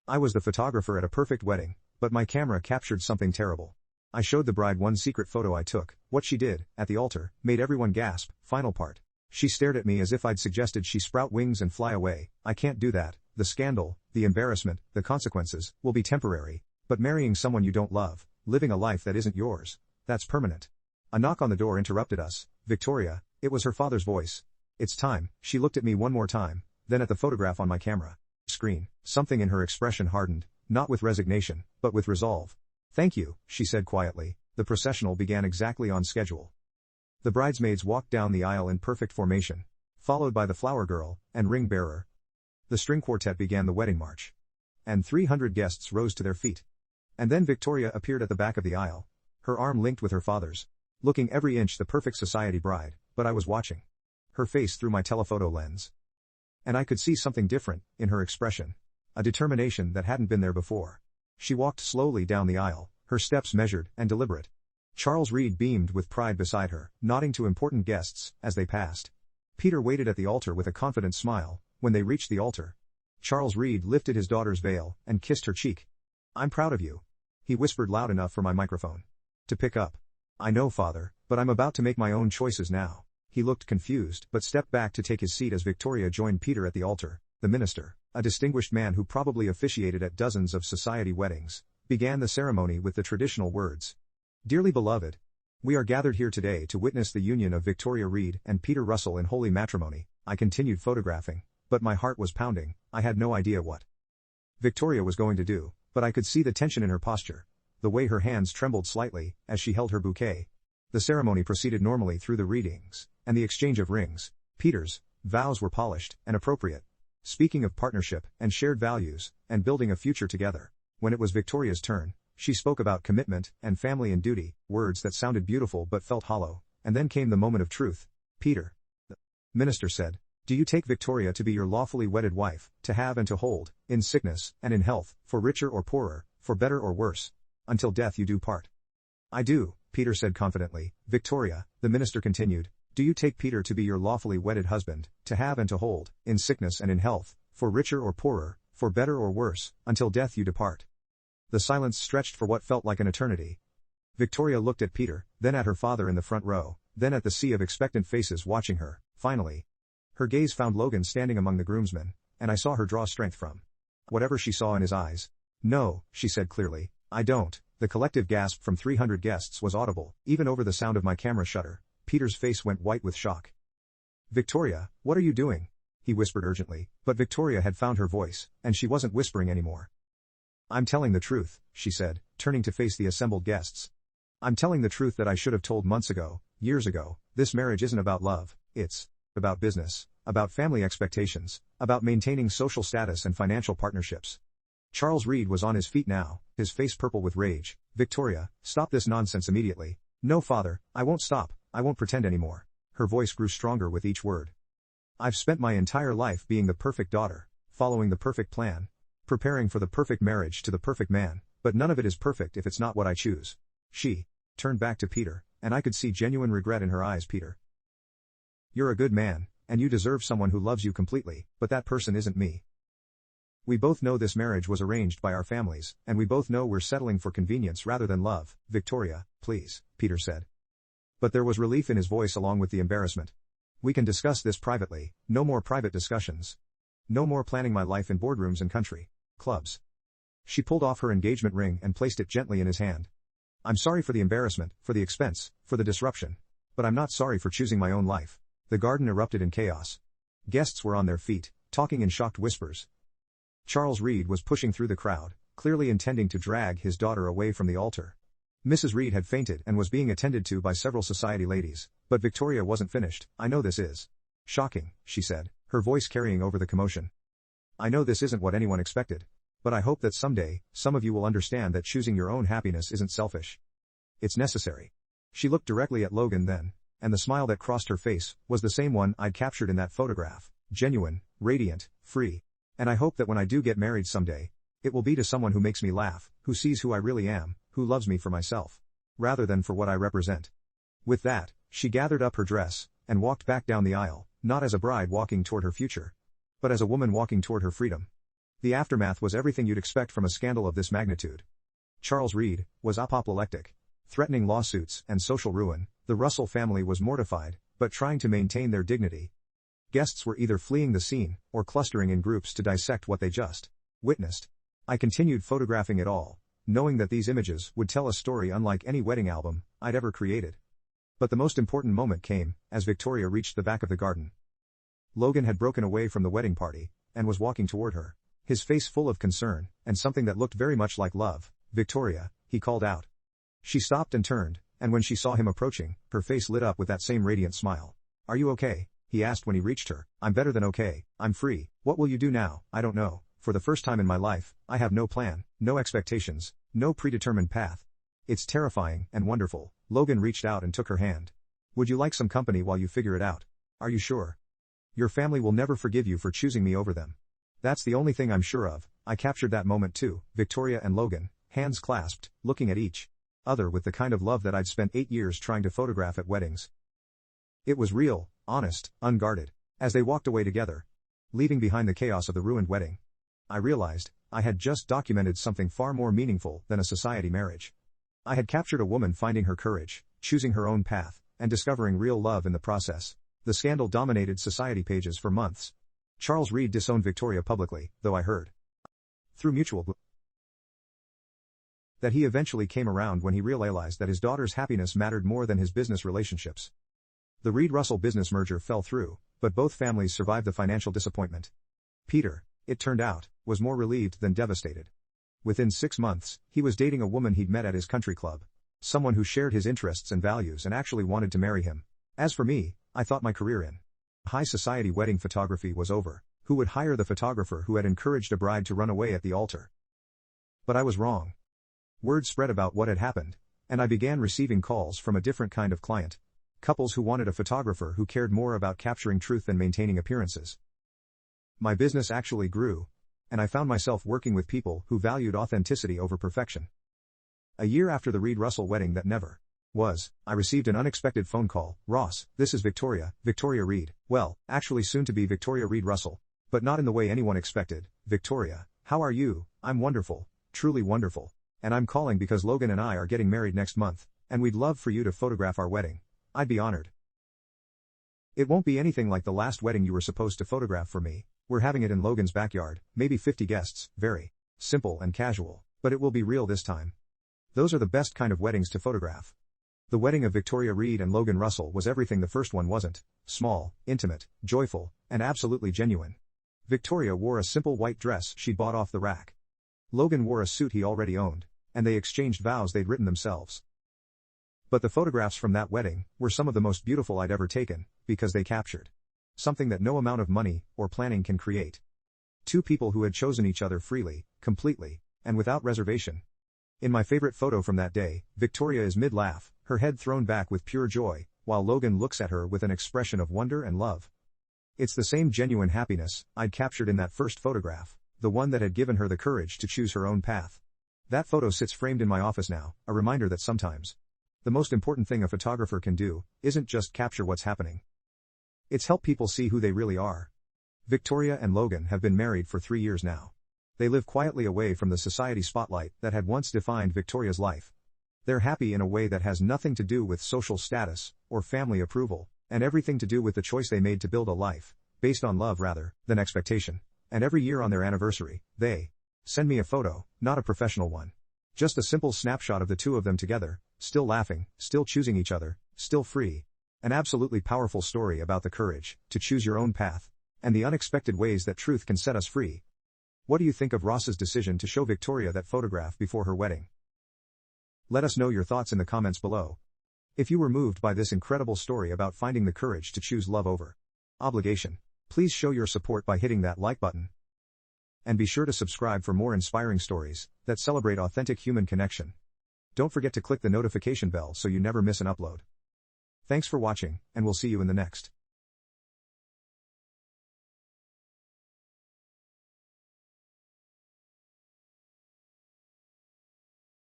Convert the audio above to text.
I was the photographer at a perfect wedding, but my camera captured something terrible. I showed the bride one secret photo I took. What she did, at the altar, made everyone gasp. Final part. She stared at me as if I'd suggested she sprout wings and fly away. I can't do that. The scandal, the embarrassment, the consequences, will be temporary. But marrying someone you don't love, living a life that isn't yours, that's permanent. A knock on the door interrupted us. Victoria, it was her father's voice. It's time. She looked at me one more time, then at the photograph on my camera screen. Something in her expression hardened, not with resignation, but with resolve. Thank you, she said quietly. The processional began exactly on schedule. The bridesmaids walked down the aisle in perfect formation, followed by the flower girl and ring bearer. The string quartet began the wedding march. And 300 guests rose to their feet. And then Victoria appeared at the back of the aisle, her arm linked with her father's, looking every inch the perfect society bride, but I was watching her face through my telephoto lens. And I could see something different in her expression, a determination that hadn't been there before. She walked slowly down the aisle, her steps measured and deliberate. Charles Reed beamed with pride beside her, nodding to important guests as they passed. Peter waited at the altar with a confident smile. When they reached the altar, Charles Reed lifted his daughter's veil and kissed her cheek. I'm proud of you, he whispered loud enough for my microphone to pick up. I know, father, but I'm about to make my own choices now. He looked confused but stepped back to take his seat as Victoria joined Peter at the altar. The minister, a distinguished man who probably officiated at dozens of society weddings, began the ceremony with the traditional words. Dearly beloved, we are gathered here today to witness the union of Victoria Reed and Peter Russell in holy matrimony. I continued photographing, but my heart was pounding. I had no idea what Victoria was going to do, but I could see the tension in her posture, the way her hands trembled slightly as she held her bouquet. The ceremony proceeded normally through the readings and the exchange of rings. Peter's vows were polished and appropriate, speaking of partnership and shared values and building a future together. When it was Victoria's turn, she spoke about commitment and family and duty, words that sounded beautiful but felt hollow. And then came the moment of truth. Peter, the minister said, do you take Victoria to be your lawfully wedded wife, to have and to hold, in sickness and in health, for richer or poorer, for better or worse, until death you do part? I do, Peter said confidently. Victoria, the minister continued, do you take Peter to be your lawfully wedded husband, to have and to hold, in sickness and in health, for richer or poorer, for better or worse, until death you depart? The silence stretched for what felt like an eternity. Victoria looked at Peter, then at her father in the front row, then at the sea of expectant faces watching her. Finally, her gaze found Logan standing among the groomsmen, and I saw her draw strength from whatever she saw in his eyes. No, she said clearly, I don't. The collective gasp from 300 guests was audible, even over the sound of my camera shutter. Peter's face went white with shock. Victoria, what are you doing? He whispered urgently, but Victoria had found her voice, and she wasn't whispering anymore. I'm telling the truth, she said, turning to face the assembled guests. I'm telling the truth that I should have told months ago, years ago. This marriage isn't about love, it's about business, about family expectations, about maintaining social status and financial partnerships. Charles Reed was on his feet now, his face purple with rage. Victoria, stop this nonsense immediately. No, father, I won't stop. I won't pretend anymore. Her voice grew stronger with each word. I've spent my entire life being the perfect daughter, following the perfect plan, preparing for the perfect marriage to the perfect man, but none of it is perfect if it's not what I choose. She turned back to Peter, and I could see genuine regret in her eyes. Peter, you're a good man, and you deserve someone who loves you completely, but that person isn't me. We both know this marriage was arranged by our families, and we both know we're settling for convenience rather than love. Victoria, please, Peter said. But there was relief in his voice along with the embarrassment. We can discuss this privately. No more private discussions. No more planning my life in boardrooms and country clubs. She pulled off her engagement ring and placed it gently in his hand. I'm sorry for the embarrassment, for the expense, for the disruption. But I'm not sorry for choosing my own life. The garden erupted in chaos. Guests were on their feet, talking in shocked whispers. Charles Reed was pushing through the crowd, clearly intending to drag his daughter away from the altar. Mrs. Reed had fainted and was being attended to by several society ladies, but Victoria wasn't finished. I know this is shocking, she said, her voice carrying over the commotion. I know this isn't what anyone expected. But I hope that someday, some of you will understand that choosing your own happiness isn't selfish. It's necessary. She looked directly at Logan then, and the smile that crossed her face was the same one I'd captured in that photograph. Genuine, radiant, free. And I hope that when I do get married someday, it will be to someone who makes me laugh, who sees who I really am, who loves me for myself, rather than for what I represent. With that, she gathered up her dress, and walked back down the aisle, not as a bride walking toward her future, but as a woman walking toward her freedom. The aftermath was everything you'd expect from a scandal of this magnitude. Charles Reed was apoplectic, threatening lawsuits and social ruin. The Russell family was mortified, but trying to maintain their dignity. Guests were either fleeing the scene, or clustering in groups to dissect what they just witnessed. I continued photographing it all, knowing that these images would tell a story unlike any wedding album I'd ever created. But the most important moment came, as Victoria reached the back of the garden. Logan had broken away from the wedding party, and was walking toward her, his face full of concern, and something that looked very much like love. "Victoria," he called out. She stopped and turned, and when she saw him approaching, her face lit up with that same radiant smile. "Are you okay?" he asked when he reached her. "I'm better than okay, I'm free. What will you do now?" "I don't know. For the first time in my life, I have no plan, no expectations, no predetermined path. It's terrifying and wonderful." Logan reached out and took her hand. "Would you like some company while you figure it out? Are you sure? Your family will never forgive you for choosing me over them." "That's the only thing I'm sure of." I captured that moment too, Victoria and Logan, hands clasped, looking at each other with the kind of love that I'd spent 8 years trying to photograph at weddings. It was real, honest, unguarded. As they walked away together, leaving behind the chaos of the ruined wedding, I realized I had just documented something far more meaningful than a society marriage. I had captured a woman finding her courage, choosing her own path, and discovering real love in the process. The scandal dominated society pages for months. Charles Reed disowned Victoria publicly, though I heard, through mutual, that he eventually came around when he realized that his daughter's happiness mattered more than his business relationships. The Reed-Russell business merger fell through, but both families survived the financial disappointment. Peter, it turned out, was more relieved than devastated. Within 6 months, he was dating a woman he'd met at his country club. Someone who shared his interests and values and actually wanted to marry him. As for me, I thought my career in high society wedding photography was over. Who would hire the photographer who had encouraged a bride to run away at the altar? But I was wrong. Word spread about what had happened, and I began receiving calls from a different kind of client. Couples who wanted a photographer who cared more about capturing truth than maintaining appearances. My business actually grew, and I found myself working with people who valued authenticity over perfection. A year after the Reed-Russell wedding that never was, I received an unexpected phone call. "Ross, this is Victoria, Victoria Reed." Well, actually soon to be Victoria Reed-Russell. But not in the way anyone expected. "Victoria, how are you?" "I'm wonderful, truly wonderful. And I'm calling because Logan and I are getting married next month, and we'd love for you to photograph our wedding." "I'd be honored." "It won't be anything like the last wedding you were supposed to photograph for me. We're having it in Logan's backyard, maybe 50 guests, very simple and casual, but it will be real this time. Those are the best kind of weddings to photograph." The wedding of Victoria Reed and Logan Russell was everything the first one wasn't: small, intimate, joyful, and absolutely genuine. Victoria wore a simple white dress she'd bought off the rack. Logan wore a suit he already owned, and they exchanged vows they'd written themselves. But the photographs from that wedding were some of the most beautiful I'd ever taken, because they captured something that no amount of money or planning can create. Two people who had chosen each other freely, completely, and without reservation. In my favorite photo from that day, Victoria is mid-laugh, her head thrown back with pure joy, while Logan looks at her with an expression of wonder and love. It's the same genuine happiness I'd captured in that first photograph, the one that had given her the courage to choose her own path. That photo sits framed in my office now, a reminder that sometimes the most important thing a photographer can do isn't just capture what's happening. It's help people see who they really are. Victoria and Logan have been married for 3 years now. They live quietly away from the society spotlight that had once defined Victoria's life. They're happy in a way that has nothing to do with social status or family approval, and everything to do with the choice they made to build a life based on love rather than expectation. And every year on their anniversary, they send me a photo, not a professional one. Just a simple snapshot of the two of them together, still laughing, still choosing each other, still free. An absolutely powerful story about the courage to choose your own path, and the unexpected ways that truth can set us free. What do you think of Ross's decision to show Victoria that photograph before her wedding? Let us know your thoughts in the comments below. If you were moved by this incredible story about finding the courage to choose love over obligation, please show your support by hitting that like button. And be sure to subscribe for more inspiring stories that celebrate authentic human connection. Don't forget to click the notification bell so you never miss an upload. Thanks for watching, and we'll see you in the next.